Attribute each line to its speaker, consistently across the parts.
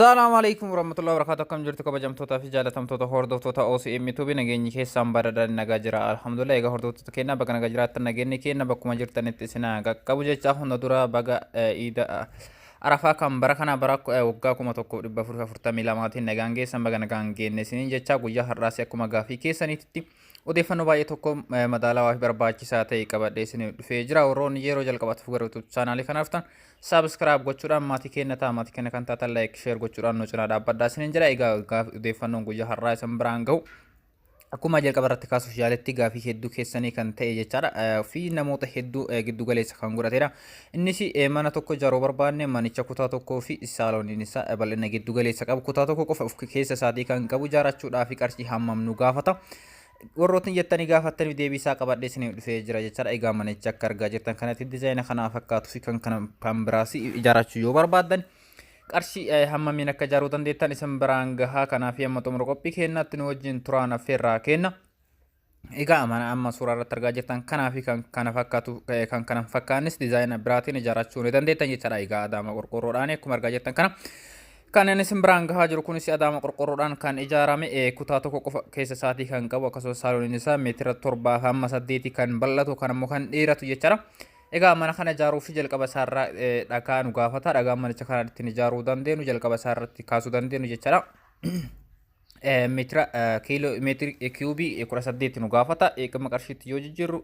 Speaker 1: السلام عليكم ورحمة الله وبركاته. كم جرت كبجمتوتا في جالتمتوتا هوردوتوتا OCM تو بنجيني كيسام بردا نجاجرا الحمد لله إيجا هوردوتوتا كينا بقى نجاجرات نجيني كينا بقى مجرت نتسنا كابوجة تاهون ندورا بقى إيدا عرفا كم بركنا برك وقاكم تقول بفرفة فرتا ميلامات نجانجي سام بقى نجانجي نسنين جتا وجه الراسي كم جافي كيساني تتي odeeffannoo baay'ee tokko madaalawaa fi barbaachisaa ta'e qabadhee isin dhufee jira. Warroonni yeroo jalqabaatti fugaratu chaanaalii kanaaf tan saabskiraayib gochuudhaan maatii keenya kan taatan laayik sheer gochuudhaan nu cinaa dhaabbadhaa isiniin jira. Egaa odeeffannoon guyyaa har'aa isin biraan gahu akkuma jalqaba irratti kaasuuf yaaletti gaafii hedduu keessanii kan ta'e jechaadha fi namoota hedduu giddu galeessa kan godhatedha. Innis mana tokko ijaaruu barbaanne manicha kutaa tokkoo fi saalooniin isaa bal'ina giddu galeessa qabu kutaa tokko qofa of keessa isaatii kan qabu ijaarrachuudhaaf qarshii hammam nu gaafata. Warrootni jettanii gaafattanii deebisaa qabadhee isin dhufee jira jechaadha. Egaa manicha akka argaa jirtan kanatti dizaayina kanaa fakkaatuu fi kan biraas ijaarrachuu yoo barbaaddan qarshii hammamiin akka ijaaruu dandeettan isin biraan gahaa. Kanaaf amma xumura qophii keenyaatti nu wajjin turaan affeerraa kenna. Egaa mana amma suuraa irratti argaa jirtan kanaa fi kan kana fakkaatu kan kana fakkaannis dizaayina biraatiin ijaarrachuu ni dandeettan jechaadha. Egaa adaama qorqorroodhaan akkuma argaa jirtan kana kan inni simbiraan gahaa jiru kunis adaama qorqorroodhaan kan ijaarame kutaa tokko qofa keessa isaatii kan qabu akkasumas saalooniin isaa meetira 7 kan bal'atu kan ammoo kan dheeratu jechaadha. Egaa mana kana ijaaruu fi jalqaba isaarraa dhagaa nu gaafata. Dhagaan manicha kana ittiin ijaaruu dandeenyu jalqaba isaarratti kaasuu dandeenyu jechaadha. Meetira kiubii 18 nu gaafata. Eegama qarshiitti yoo jijjiirru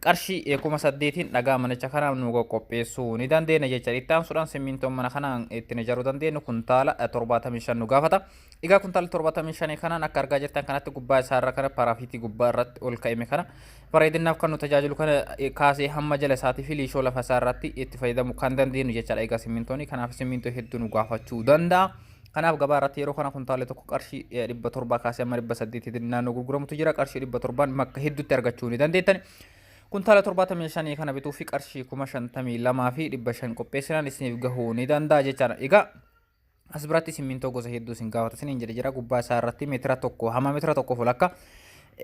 Speaker 1: qarshii 8,000 dhagaa manicha kana nu qopheessuu ni dandeenya jechaadha. Itti aansuudhaan simmintoon mana kanaan ittiin ijaaruu dandeenyu kuntaala 75 nu gaafata. Egaa kuntaala 75 kanaan akka argaa jirtan kanatti gubbaa isaarra kana paraafitii gubbaa irratti ol ka'ime kana bareedinaaf kan nu tajaajilu kana kaasee hamma jala isaatii fi liishoo lafa isaarratti itti fayyadamuu kan dandeenyu jechaadha. Egaa simmintoonni kanaaf simmintoo hedduu nu gaafachuu danda'a. Kanaaf gabaa irratti yeroo kana kuntaalee tokko qarshii 700 kaasee amma 800 naannoo gurguramutu jira. Qarshii 700 bakka hedduutti argachuu ni dandeettan. Kuntaala 75 kana bituu fi qarshii 52 fi 500 qopheessinaan isiniif gahuu ni danda'a jechaadha. Egaa as biratti simmintoo gosa hedduu isin gaafata isiniin jedhe jira. Gubbaa isaa irratti meetira tokko hamma meetira tokko fulakka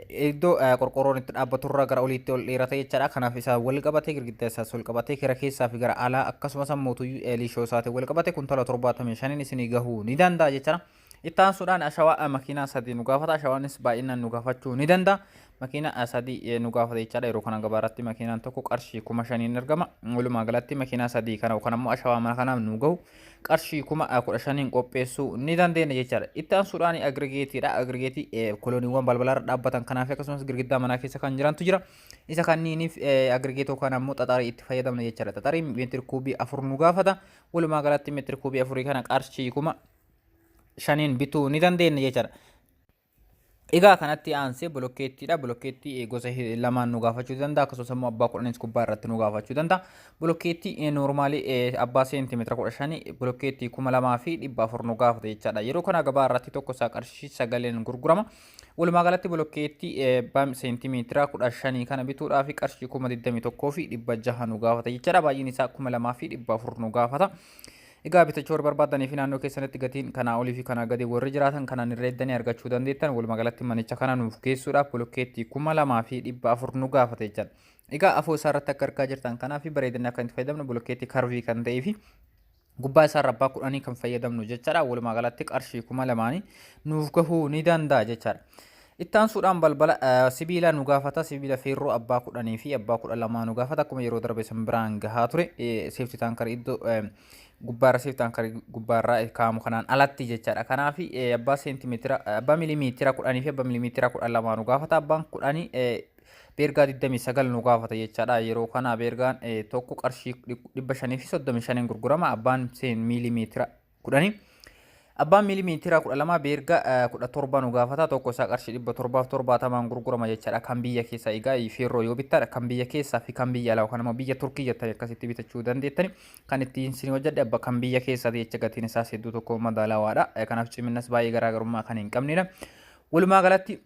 Speaker 1: iddoo qorqorroon itti dhaabbaturraa gara oliitti ol dheerata jechaadha. Kanaaf isaa wal qabatee girgiddaa isaas wal qabatee kira keessaa fi gara alaa akkasumas ammootu liishoo isaatiin wal qabatee kuntaala 75 isinii gahuu ni danda'a jechaadha. Itti aansuudhaan ashawaa makiinaa sadii nu gaafata. Ashawaanis baay'inaan nu gaafachuu ni danda'a. Makiinaa sadii nu gaafata jechaadha. Yeroo kana gabaa irratti makiinaan tokko qarshii 5,000 argama. Walumaa galatti makiinaa sadii kana yookaan ammoo ashawaa mana kanaaf nu gahu qarshii 15,000 qopheessuu ni dandeenya jechaadha. Itti aansuudhaan agrigeetiidha. Agrigeetii kolooniiwwan balbala irra dhaabbatan kanaaf akkasumas girgiddaa manaa keessa kan jirantu jira. Isa kanniiniif agrigeetoo kana ammoo xaxarii itti fayyadamna jechaadha. Xaxariin meetira kuubii 4 nu gaafata. Walumaa galatti meetira kuubii 4 kana qarshii 5,000 bituu ni dandeenya jechaadha. Egaa kanatti aansee bolokkeettiidha. Bolokkeettii gosa lamaan nu gaafachuu danda'a. Akkasumas immoo abbaa 10 gubbaa irratti nu gaafachuu danda'a. Bolokkeettii noormaalii abbaa seentimeetira 15 bolokkeettii 2,400 nu gaafata jechaadha. Yeroo kana gabaa irratti tokko isaa qarshii 9 gurgurama. Walumaa galatti bolokkeettii seentimeetira 15 kana bituudhaaf qarshii 21,600 nu gaafata jechaadha. Baay'een isaa 2,400 nu gaafata. Egaa bitachuu barbaadanii fi naannoo keessanitti gatiin kanaa olii fi kanaa gadi warri jiraatan kanaan irra eddanii argachuu dandeettan. Walumaa galatti manicha kana nuuf geessuudhaaf bolokkeettii 2,400 nu gaafata jechaadha. Egaa afoo isaa irratti akka argaa jirtan kanaa fi bareedinaaf kan itti fayyadamnu bolokkeettii karvii kan ta'ee fi gubbaa isaa irra abbaa 10 kan fayyadamnu jechaadha. Walumaa galatti qarshii 2,000 nuuf gahuu ni danda'a jechaadha. Itti aansuudhaan balbala sibiila nu gaafata. Sibiila feerroo abbaa 10 fi abbaa 12 nu gaafata. Akkuma yeroo darbe san biraan gahaa ture seefti taankar iddoo gubbaarra seefti taankar gubbaarraa kaamu kanaan alatti jechaadha. Kanaaf abbaa miilimeetira 10 fi abbaa miilimeetira 12 nu gaafata. Abbaan 10 beergaa 29 nu gaafata jechaadha. Yeroo kana beergaan tokko qarshii 535 gurgurama. Abbaan miilimeetira 10 abbaan miilimeetira 12 beergaa 17 nu gaafata. Tokko isaa qarshii 770 gurgurama jechaadha. Kan biyya keessa egaa feerroo yoo bittaadha kan biyya keessaa fi kan biyya alaa kan biyya Turkii jettanii akkasitti bitachuu dandeettani. Kan ittiin isin hojjedhe abba kan biyya keessaa jecha gatiin isaas hedduu tokko madaalawaadha. Kanaaf ciminnas baay'ee garaagarummaa kan hin qabnedha. Walumaa galatti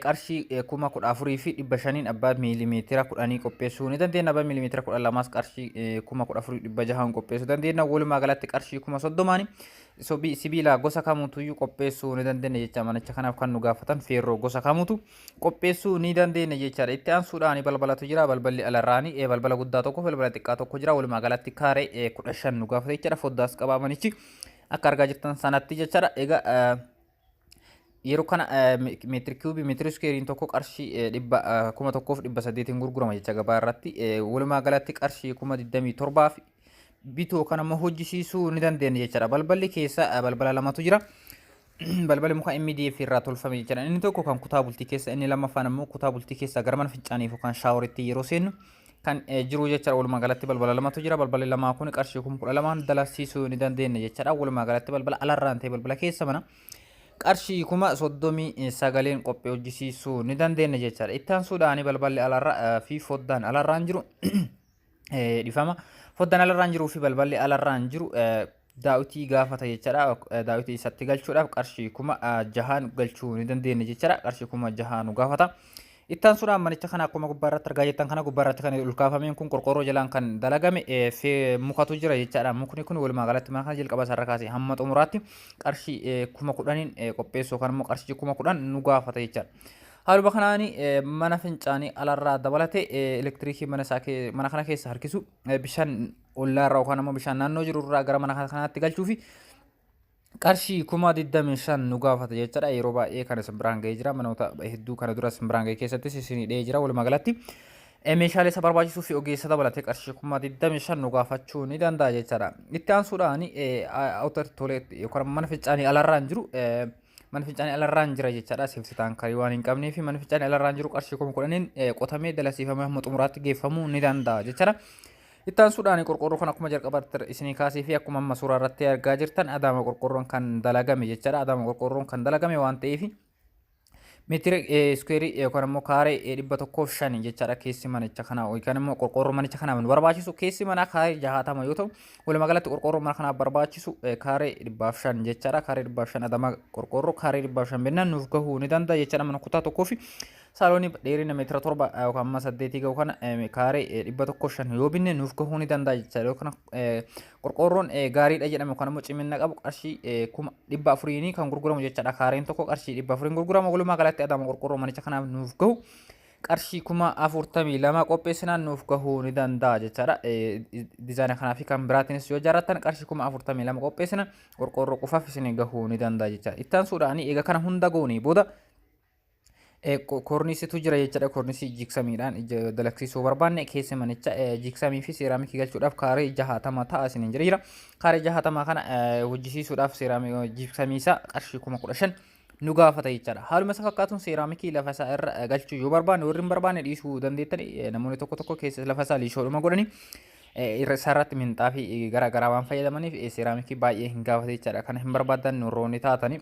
Speaker 1: qarshii 14,000 fi 500 abbaa miilimeetira 10 qopheessuu ni dandeenya. Abbaa miilimeetira 12 qarshii 14,600 qopheessuu dandeenya. Walumaa galatti qarshii 30,000 sibiila gosa kamuutu qopheessuu ni dandeenya jecha. Manicha kanaaf kan nu gaafatan feerroo gosa kamuutu qopheessuu ni dandeenya jechaadha. Itti aansuudhaan balbalatu jira. Balballi alarraanii balbala guddaa tokko balbala xiqqaa tokko jira. Walumaa galatti kaaree 15 nu gaafata jechaadha. Foddaas qabaa manichi akka argaa jirtan sanatti jechaadha. Egaa yeroo kana meetiri kiubii meetiri iskeeriin tokko qarshii dhibba 1,800 gurgurama jecha gabaa irratti. Walumaa galatti qarshii 27,000 bituu kan ammoo hojjisiisuu ni dandeenya jechaadha. Balballi keessa balbala lamatu jira. Balballi muka MDF irraa tolfame jechaadha. Inni tokko kan kutaa bultii keessa, inni lammaffaan ammoo kutaa bultii keessa gara mana fincaaniif yookaan shaaworitti yeroo seennu kan jiru jechaadha. Walumaa galatti balbala lamatu jira. Balballi lamaa kun qarshii 12,000 dalasiisuu ni dandeenya jechaadha. Walumaa galatti balbala alarraan ta'e balbala keessa mana qarshii 39,000 qophii hojjisiisuu ni dandeenya jechaadha. Ittaan suudhaanii balballi alarraa fi foddaan alarraan jiru dhifama. Foddaan alarraan jiruu fi balballi alarraan jiru daawwitii gaafata jechaadha. Daawwitii isatti galchuudhaaf qarshii 6,000 galchuu ni dandeenya jechaadha. Qarshii 6,000 nu gaafata. Ittaan suudhaan manicha kana akkuma gubbaarratti argaa jirtan kana gubbaarratti kan ulkaafameen kun qorqorroo jalaan kan dalagame mukatu jira jechaadha. Mukni kun walumaa galatti mana kana jalqaba sarara kaasee hamma xumuraatti qarshii 10,000 qopheessuu kan immoo qarshii 10,000 nu gaafata jechaadha. Haaluma kanaan mana fincaanii alarraa dabalatee elektiriikii mana kana keessa harkisu bishaan ollaarraa yookaan immoo bishaan naannoo jiru irraa gara mana kanaatti galchuu fi qarshii 25,000 nu gaafata jechaadha. Yeroo baay'ee kan isin biraan ga'ee jira. Manoota hedduu kana dura isin biraan ga'ee keessattis isin dhiyee jira. Walumaa galatti meeshaalee isa barbaachisuu fi ogeessa dabalatee qarshii 25,000 nu gaafachuu ni danda'a jechaadha. Itti aansuudhaan outer toilet yookaan mana fincaanii alarraan jiru mana fincaanii alarraan jira jechaadha. Seefsitaan karii waan hin qabnee fi mana fincaanii alarraan jiru qarshii 10,000 qotamee dalasiifamee hamma xumuraatti geeffamuu ni danda'a jechaadha. Ittaan suudhaanii qorqorroo kan akkuma jalqabaatti isinii kaasee fi akkuma amma suuraa irratti argaa jirtan adaama qorqorroon kan dalagame jechaadha. Adaama qorqorroon kan dalagame waan ta'eef meetira iskeerii yookaan immoo kaaree 105 jechaadha. Keessi manicha kanaa yookaan immoo qorqorroo manicha kanaaf nu barbaachisu keessi manaa kaaree 60 yoo ta'u walumaa galatti qorqorroo mana kanaaf barbaachisu kaaree 105 jechaadha. Kaaree 105 adaama qorqorroo kaaree 105 bennaan nuuf gahuu ni danda'a jechaadha. Mana kutaa tokkoo fi saaloonii dheerina meetira 7 yookaan amma 8 gahu kana kaaree 105 yoo binne nuuf gahuu ni danda'a jechaadha. Yookaan qorqorroon gaariidha jedhame yookaan immoo cimina qabu qarshii 400 kan gurguramu jechaadha. Kaareen tokko qarshii 400 gurgurama. Walumaa galatti adaama qorqorroo manicha kanaaf nuuf gahu qarshii 42,000 qopheessinaan nuuf gahuu ni danda'a jechaadha. Dizaayina kanaa fi kan biraatiinis yoo jaarattan qarshii 42,000 qopheessinaan qorqorroo qofaaf isin gahuu ni danda'a jechaadha. Ittaan suudhaanii eega kana hunda goonee booda korniisitu jira jechaadha. Korniisii jiksamiidhaan dalagsisuu barbaanne keessi manicha jiksamii fi seeraamikii galchuudhaaf kaaree 60 ta'a isiniin jira. Kaaree 60 kana hojjisiisuudhaaf jiksamii isaa qarshii 15,000 nu gaafata jechaadha. Haaluma isa fakkaatuun seeraamikii lafa isaa irra galchuu yoo barbaanne warri hin barbaanne dhiisuu dandeettan. Namoonni tokko tokko keessa lafa isaa liishoodhuma godhanii irratti minxaafii garaa garaa waan fayyadamaniif seeraamikii baay'ee hin gaafata jechaadha. Kana hin barbaadan warroonni taatanii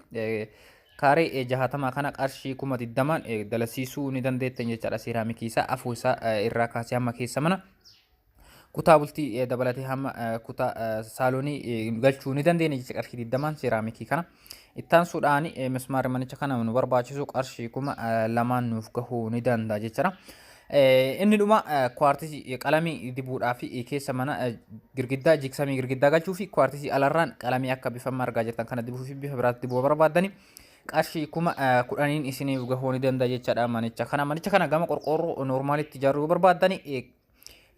Speaker 1: kaaree 60 kana qarshii 20,000 dalasiisuu ni dandeettan jechaadha. Seeraamikii isaa afuu isaa irraa kaasee hamma keessa mana kutaa bultii dabalatee hamma kutaa saaloonii galchuu ni dandeenya jecha qarshii 20 seeraamikii kana. Ittaan suudhaan mismaarri manicha kana nu barbaachisu qarshii 2,000 nuuf gahuu ni danda'a jechaadha. Inni dhuma kwartisii qalamii dibuudhaa fi keessa mana girgiddaa jiksamii girgiddaa galchuu fi kwartisii alarraan qalamii akka bifa argaa jirtan kana dibuu fi bifa biraatti dibuu barbaaddani qarshii 10,000 isiniif gahuu ni danda'a jechaadha. Manicha kana gama qorqorroo normaalitti ijaaruu barbaaddani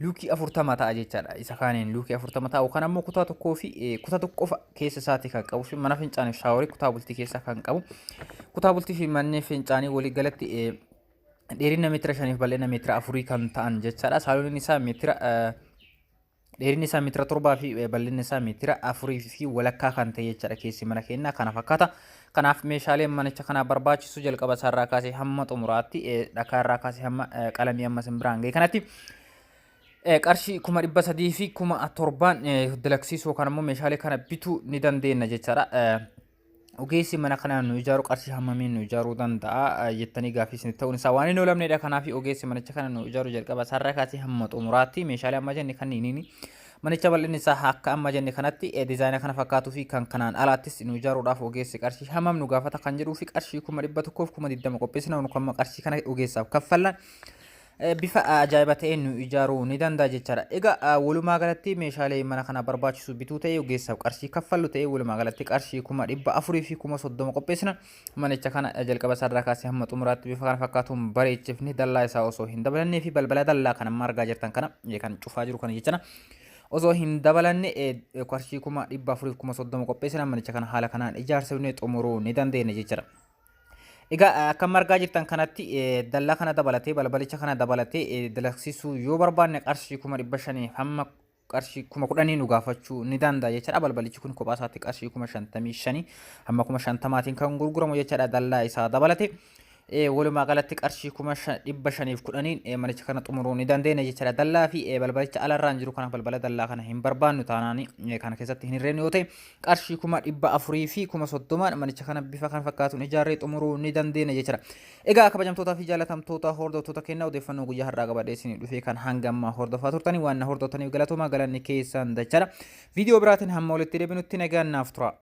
Speaker 1: luukii 40 ta'a jechaadha. Isa kaaniin luukii 40 ta'u kan ammoo kutaa tokkoo fi kutaa tokko qofa keessa isaatii kan qabu fi mana fincaaniif shaaworii kutaa bultii keessa kan qabu. Kutaa bultii fi manni fincaanii walii galatti dheerina meetira 5 bal'ina meetira 4 kan ta'an jechaadha. Saalooniin isaa meetira dheerinni isaa meetira 7 fi bal'inni isaa meetira 4 fi walakkaa kan ta'e jechaadha. Keessi mana keenyaa kana fakkaata. Kanaaf meeshaaleen manicha kana barbaachisu jalqaba isaarraa kaasee hamma xumuraatti dhakaa irraa kaasee hamma qalamii amma simbiraan ga'e kanatti qarshii 300 fi 7,000 dalagsiisuu yookaan immoo meeshaalee kana bituu ni dandeenya jechaadha. Ogeessi mana kana nu ijaaru qarshii hammamiin nu ijaaruu danda'a jettanii gaaffii isin ta'uun isaa waan hin oolamnedha. Kanaaf ogeessi manicha kana nu ijaaru jalqaba isaarraa kaasee hamma xumuraatti meeshaalee amma jenne kanniiniin manicha bal'inni isaa akka amma jenne kanatti dizaayina kana fakkaatuu fi kan kanaan alaattis nu ijaaruudhaaf ogeessi qarshii hammam nu gaafata kan jedhuu fi qarshii 100,000 fi 20,000 qopheessina nu kan qarshii kana ogeessaaf kaffallan bifa ajaa'iba ta'een nu ijaaruu ni danda'a jechaadha. Egaa walumaa galatti meeshaalee mana kana barbaachisu bituu ta'ee ogeessaaf qarshii kaffallu ta'ee walumaa galatti qarshii 400,000 fi 30,000 qopheessina manicha kana jalqaba isaarraa kaasee hamma xumuraatti bifa kana fakkaatuun bareechifni dallaa isaa osoo hin dabalannee fi balbala dallaa kana amma argaa jirtan kana kan cufaa jiru kana jechaadha. osoo hin dabalanne qarshii 430 qopheessina manicha kana haala kanaan ijaarsifnee xumuruu ni dandeenya jechuudha. Egaa akka margaa jirtan kanatti dallaa kana dabalatee balbalicha kana dabalatee dalagsisuu yoo barbaanne qarshii 500 hamma qarshii 10,000 nu gaafachuu ni danda'a jechuudha. Balbalichi kun kophaa isaatti qarshii 55,000 hamma 50,000tiin kan gurguramu jechuudha dallaa isaa dabalatee. Walumaa galatti qarshii 510 manicha kana xumuruu ni dandeenya jechuudha. Dallaa fi balbalicha alarraan jiru kana balbala dallaa kana hin barbaannu taanaan kana keessatti hin hirreen yoo ta'e qarshii 400 fi 30 manicha kana bifa kan fakkaatuun ijaarree xumuruu ni dandeenya jechuudha. Egaa kabajamtootaa fi jaalatamtoota hordoftoota kennaa odeeffannoo guyyaa har'aa qabadhee isin dhufee kan hanga ammaa hordofaa turtanii waan hordoftaniif galatoomaa galanni keessan dachaadha. Viidiyoo biraatiin hamma walitti deebinutti nagaan naaf tura.